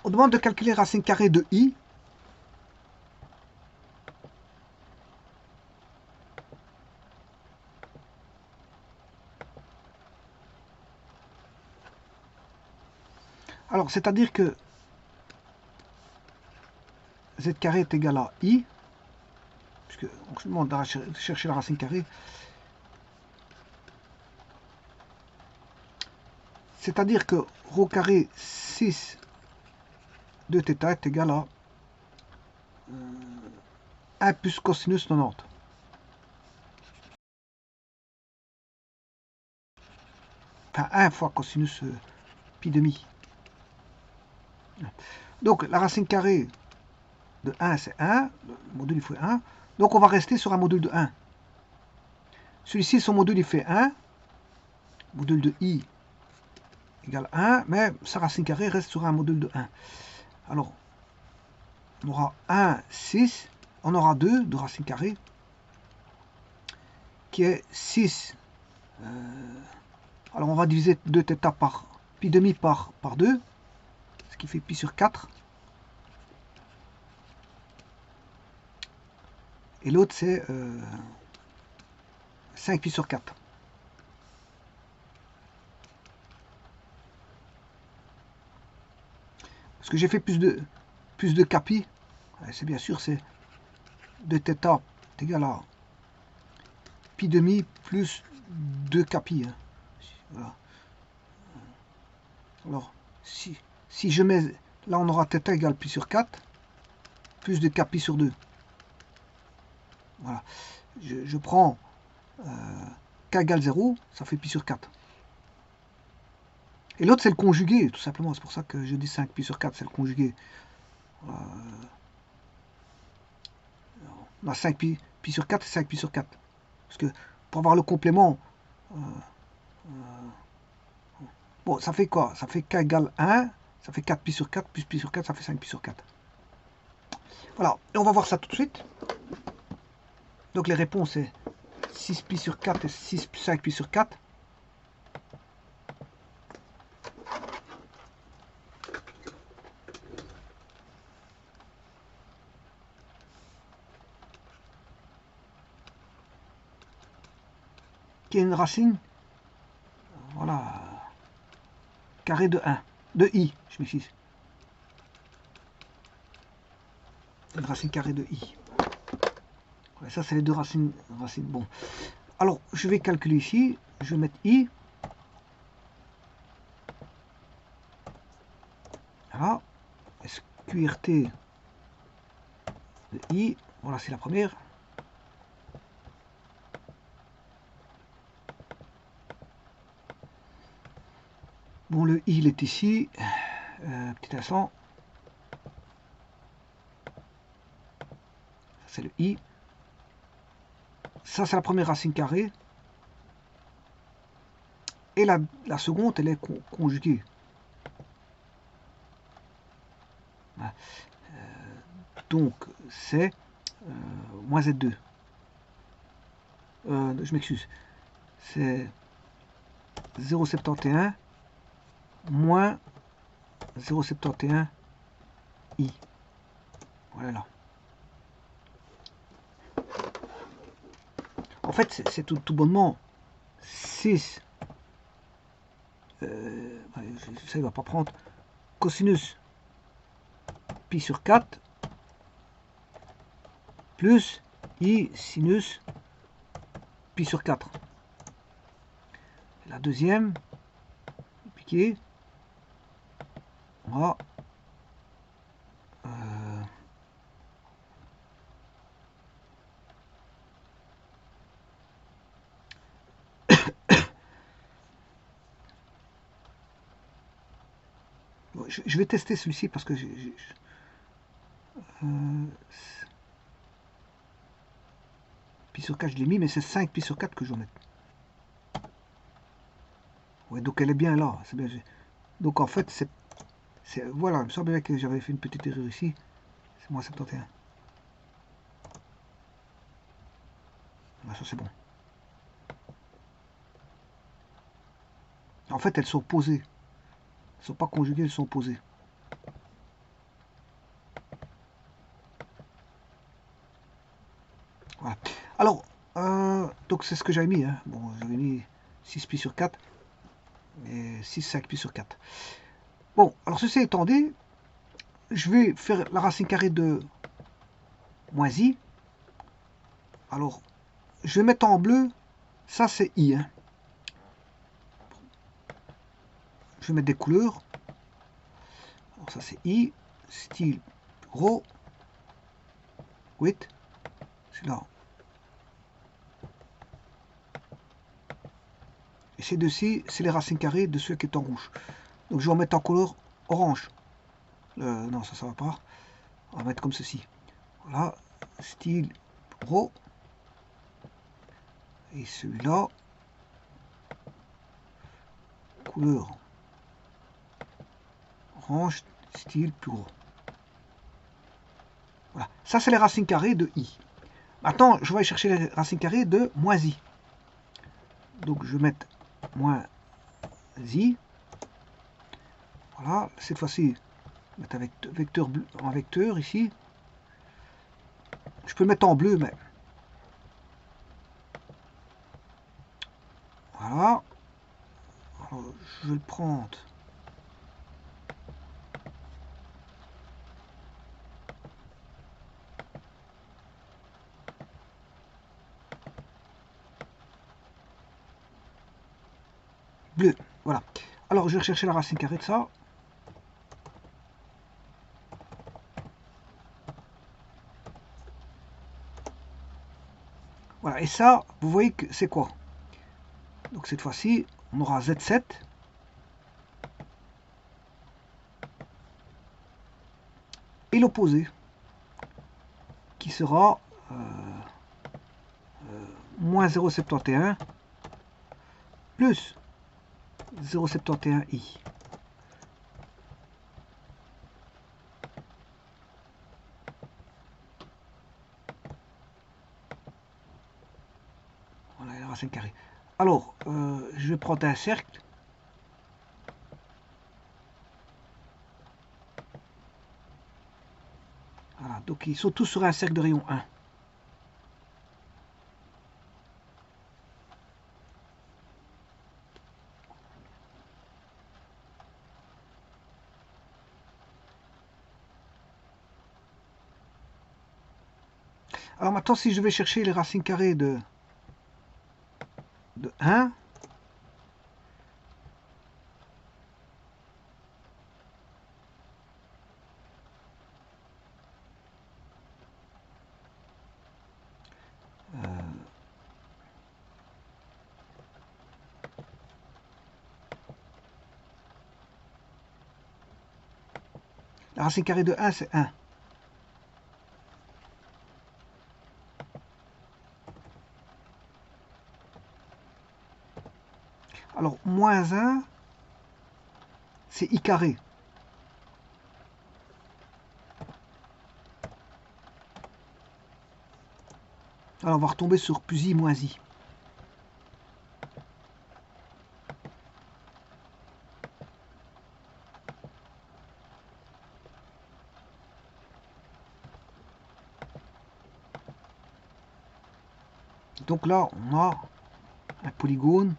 On demande de calculer racine carrée de i. Alors, c'est-à-dire que z carré est égal à i, puisque on se demande de chercher la racine carrée. C'est-à-dire que rho carré 6 de θ est égal à 1 plus cosinus 90. Enfin, 1 fois cosinus pi demi. Donc, la racine carrée de 1, c'est 1. Le module, il fait 1. Donc, on va rester sur un module de 1. Celui-ci, son module, il fait 1. Module de i égale 1. Mais sa racine carrée reste sur un module de 1. Alors, on aura 1, 6. On aura 2 de racine carrée, qui est 6. Alors, on va diviser 2θ par pi demi par 2, ce qui fait pi sur 4. Et l'autre, c'est 5 pi sur 4. Parce que j'ai fait plus de capi, c'est bien sûr, c'est 2θ est égal à pi demi plus 2 capi. Hein. Voilà. Alors, si je mets, là on aura θ égale pi sur 4, plus de capi sur 2. Voilà. Je prends k égale 0, ça fait pi sur 4. Et l'autre c'est le conjugué, tout simplement, c'est pour ça que je dis 5 pi sur 4, c'est le conjugué. On a 5 pi sur 4 et 5 pi sur 4. Parce que pour avoir le complément, bon, ça fait quoi? Ça fait k égale 1, ça fait 4 pi sur 4, plus pi sur 4, ça fait 5 pi sur 4. Voilà, et on va voir ça tout de suite. Donc les réponses, c'est 6 pi sur 4 et 5 pi sur 4. Qui est une racine, voilà, carré de 1, de i, je m'excuse. Une racine carrée de i. Ouais, ça, c'est les deux racines. Bon. Alors, je vais calculer ici. Je vais mettre i. Voilà. SQRT de i. Voilà, c'est la première. Bon, le i, il est ici. Petit instant. C'est le i. Ça, c'est la première racine carrée. Et la seconde, elle est conjuguée. Donc, c'est moins Z2. Je m'excuse. C'est 0,71 moins 0,71 i. Voilà. En fait, c'est tout bonnement 6. Ça, il va pas prendre. Cosinus pi sur 4 plus i sinus pi sur 4. La deuxième, piqué. Voilà. Je vais tester celui-ci parce que pi sur 4 je l'ai mis, mais c'est 5 pi sur 4 que je vais mettre. Ouais, donc elle est bien là. C'est bien. Donc en fait, voilà, il me semble bien que j'avais fait une petite erreur ici. C'est moins 71. Ça c'est bon. En fait, elles sont posées. Elles ne sont pas conjuguées, elles sont posées. Voilà. Alors, donc c'est ce que j'avais mis. Hein. Bon, j'avais mis 6 pi sur 4 et 6, 5 pi sur 4. Bon, alors ceci étant dit, je vais faire la racine carrée de moins i. Alors, je vais mettre en bleu, ça c'est i. Hein. Je vais mettre des couleurs. Alors ça c'est i, style gros, 8, c'est là. Et ces deux-ci, c'est les racines carrées de ceux qui est en rouge. Donc je vais en mettre en couleur orange. Non, ça va pas. On va mettre comme ceci. Voilà, style gros. Et celui-là, couleur orange, style plus gros. Voilà, ça c'est les racines carrées de i. Maintenant, je vais aller chercher les racines carrées de moins i. Donc je vais mettre moins i. Voilà, cette fois-ci, mettre avec vecteur bleu, en vecteur ici. Je peux le mettre en bleu, mais voilà. Alors, je vais le prendre. Bleu, voilà. Alors, je vais rechercher la racine carrée de ça. Voilà, et ça, vous voyez que c'est quoi? Donc cette fois-ci, on aura Z7. Et l'opposé, qui sera moins 0,71 plus 0,71i. Voilà la racine carrée. Alors, je vais prendre un cercle. Voilà, donc ils sont tous sur un cercle de rayon 1. Alors maintenant, si je vais chercher les racines carrées de 1, la racine carrée de 1, c'est 1. Alors, moins 1, c'est i carré. Alors, on va retomber sur plus i moins i. Donc là, on a un polygone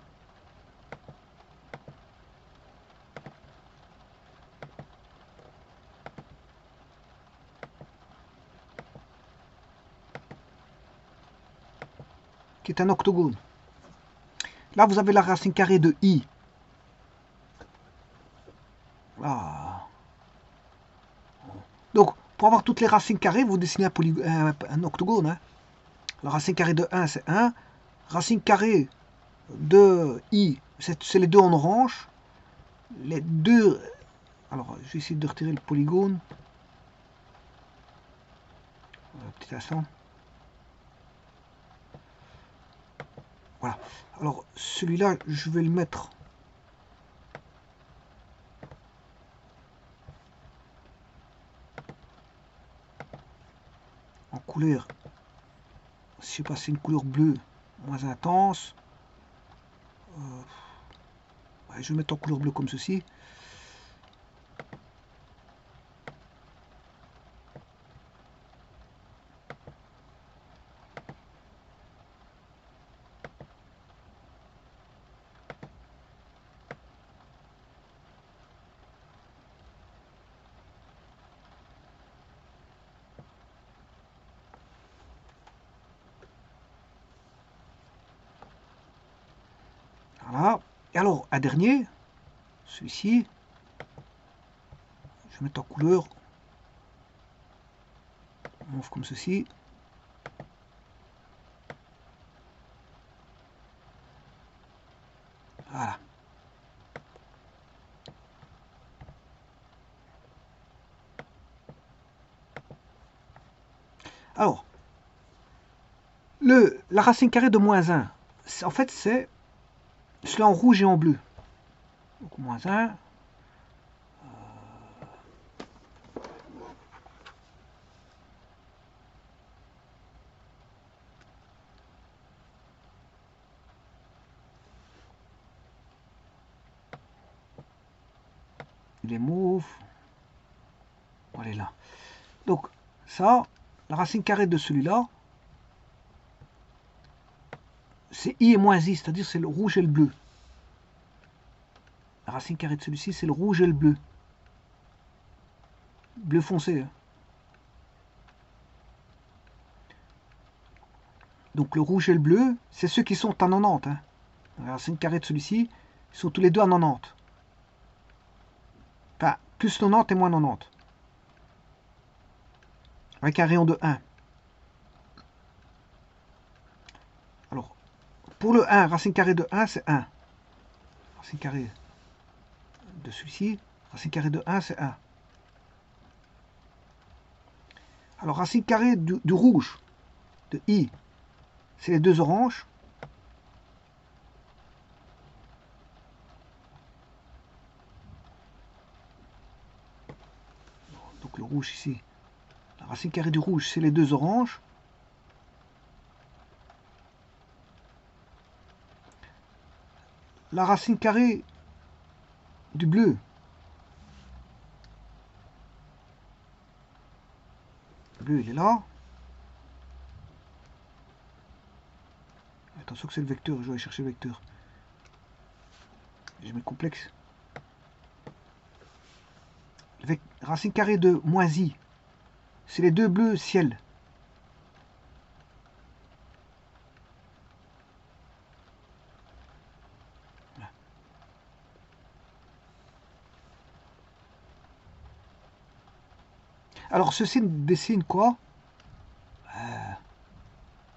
qui est un octogone. Là, vous avez la racine carrée de i. Ah. Donc, pour avoir toutes les racines carrées, vous dessinez un octogone. Hein. La racine carrée de 1, c'est 1. Racine carrée de i, c'est les deux en orange. Les deux... Alors, je vais essayer de retirer le polygone. Un petit instant. Voilà. Alors, celui-là, je vais le mettre en couleur. Je sais pas, c'est une couleur bleue moins intense. Ouais, je vais mettre en couleur bleue comme ceci. Voilà. Et alors, un dernier, celui-ci, je vais mettre en couleur mauve comme ceci. Voilà. Alors, la racine carrée de moins 1, en fait, c'est cela en rouge et en bleu. Donc, moins 1. Il est mauve. Voilà, là. Donc, ça, la racine carrée de celui-là, c'est I et moins I, c'est-à-dire c'est le rouge et le bleu. La racine carrée de celui-ci, c'est le rouge et le bleu. Bleu foncé. Hein. Donc le rouge et le bleu, c'est ceux qui sont à 90. Hein. La racine carrée de celui-ci, ils sont tous les deux à 90. Enfin, plus 90 et moins 90. Avec un rayon de 1. Alors, pour le 1, racine carrée de 1, c'est 1. Racine carrée de celui-ci, racine carrée de 1, c'est 1. Alors, racine carrée du rouge, de I, c'est les deux oranges. Donc le rouge ici, la racine carrée du rouge, c'est les deux oranges. La racine carrée du bleu, le bleu il est là. Attention que c'est le vecteur, je vais aller chercher le vecteur. Je mets le complexe. Racine carrée de moins I, c'est les deux bleus ciel. Alors ceci dessine quoi?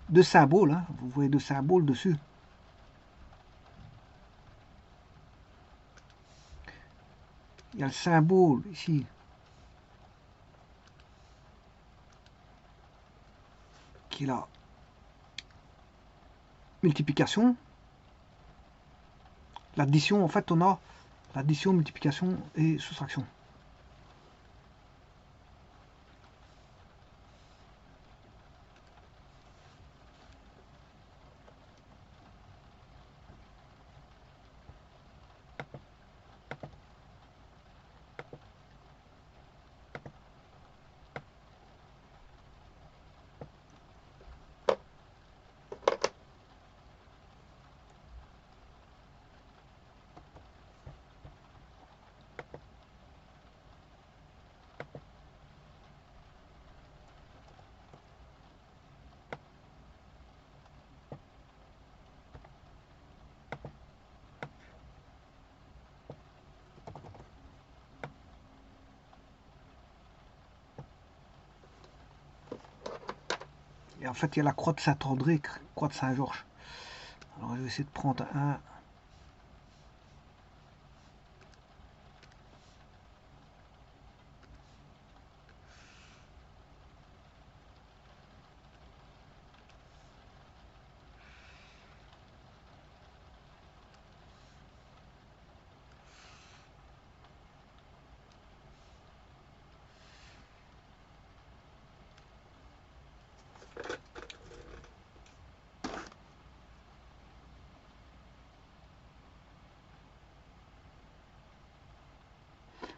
Deux symboles, hein. Vous voyez deux symboles dessus. Il y a le symbole ici qui est la multiplication. L'addition, en fait, on a l'addition, multiplication et soustraction. Et en fait, il y a la croix de Saint-André, croix de Saint-Georges. Alors, je vais essayer de prendre un.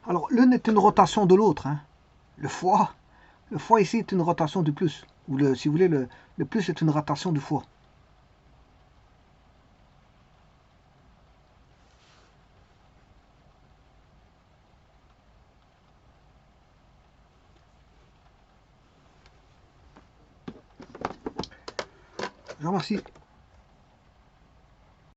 Alors, l'une est une rotation de l'autre. Hein. Le foie ici est une rotation du plus. Ou si vous voulez, le plus est une rotation du foie. Je vous remercie.